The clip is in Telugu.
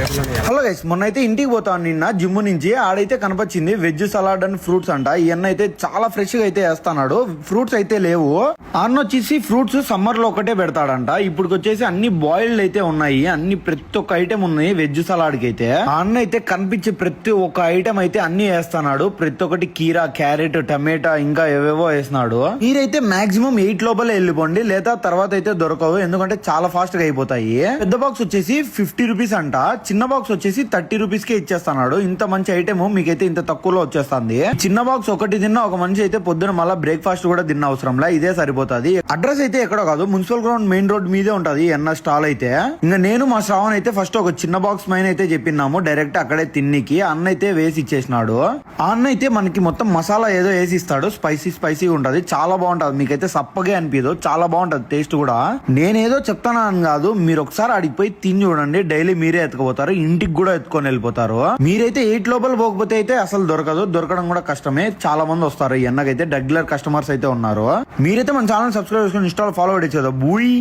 హలో గైస్, మొన్న అయితే ఇంటికి పోతాను నిన్న జిమ్ నుంచి. ఆడైతే కనపచ్చింది వెజ్ సలాడ్ అండ్ ఫ్రూట్స్ అంట. ఈయన అయితే చాలా ఫ్రెష్ గా అయితే వేస్తాడు. ఫ్రూట్స్ అయితే లేవు. అన్న వచ్చేసి ఫ్రూట్స్ సమ్మర్ లో ఒకటే పెడతాడంట. ఇప్పుడు వచ్చేసి అన్ని బాయిల్డ్ అయితే ఉన్నాయి. అన్ని ప్రతి ఒక్క ఐటమ్ ఉన్నాయి వెజ్ సలాడ్ కి అయితే. అన్న అయితే కనిపించే ప్రతి ఒక్క ఐటమ్ అయితే అన్ని వేస్తున్నాడు. ప్రతి ఒక్కటి కీరా, క్యారెట్, టమాటా ఇంకా ఏవేవో వేస్తున్నాడు. మీరైతే మాక్సిమం 8 లోపలే వెళ్ళిపోండి, లేదా తర్వాత అయితే దొరకవు. ఎందుకంటే చాలా ఫాస్ట్ గా అయిపోతాయి. పెద్ద బాక్స్ వచ్చేసి 50 రూపీస్ అంట. చిన్న బాక్స్ వచ్చేసి 30 రూపీస్ కే ఇచ్చేస్తున్నాడు. ఇంత మంచి ఐటమ్ మీకైతే ఇంత తక్కువలో వచ్చేస్తుంది. చిన్న బాక్స్ ఒకటి తిన్నా ఒక మనిషి అయితే పొద్దున మళ్ళీ బ్రేక్ఫాస్ట్ కూడా తిన్న అవసరంలా, ఇదే సరిపోతుంది. అడ్రస్ అయితే ఎక్కడో కాదు, మున్సిపల్ గ్రౌండ్ మెయిన్ రోడ్ మీదే ఉంటది ఎన్న స్టాల్ అయితే. ఇంకా నేను మా శ్రావణ్ అయితే ఫస్ట్ ఒక చిన్న బాక్స్ మైన అయితే చెప్పినాము, డైరెక్ట్ అక్కడే తిన్నికి. అన్న అయితే వేసి ఇచ్చేసినాడు. ఆ అన్న అయితే మనకి మొత్తం మసాలా ఏదో వేసి ఇస్తాడు. స్పైసీ ఉంటది, చాలా బాగుంటది. మీకైతే సప్పగే అనిపించదు, చాలా బాగుంటది టేస్ట్ కూడా. నేనేదో చెప్తానని కాదు, మీరు ఒకసారి అడిగిపోయి తిని చూడండి. డైలీ మీరే ఎత్తుకుపోతారు, ఇంటికి కూడా ఎత్తుకొని వెళ్ళిపోతారు. మీరైతే 8 లోపల పోకపోతే అయితే అసలు దొరకదు. దొరకడం కూడా కష్టమే. చాలా మంది వస్తారు. ఎన్నకైతే రెగ్యులర్ కస్టమర్స్ అయితే ఉన్నారు. మీరైతే మన ఛానల్ సబ్స్క్రైబ్ చేసుకుని ఇన్స్టాల్ ఫాలో అడిచేదా బూయ్.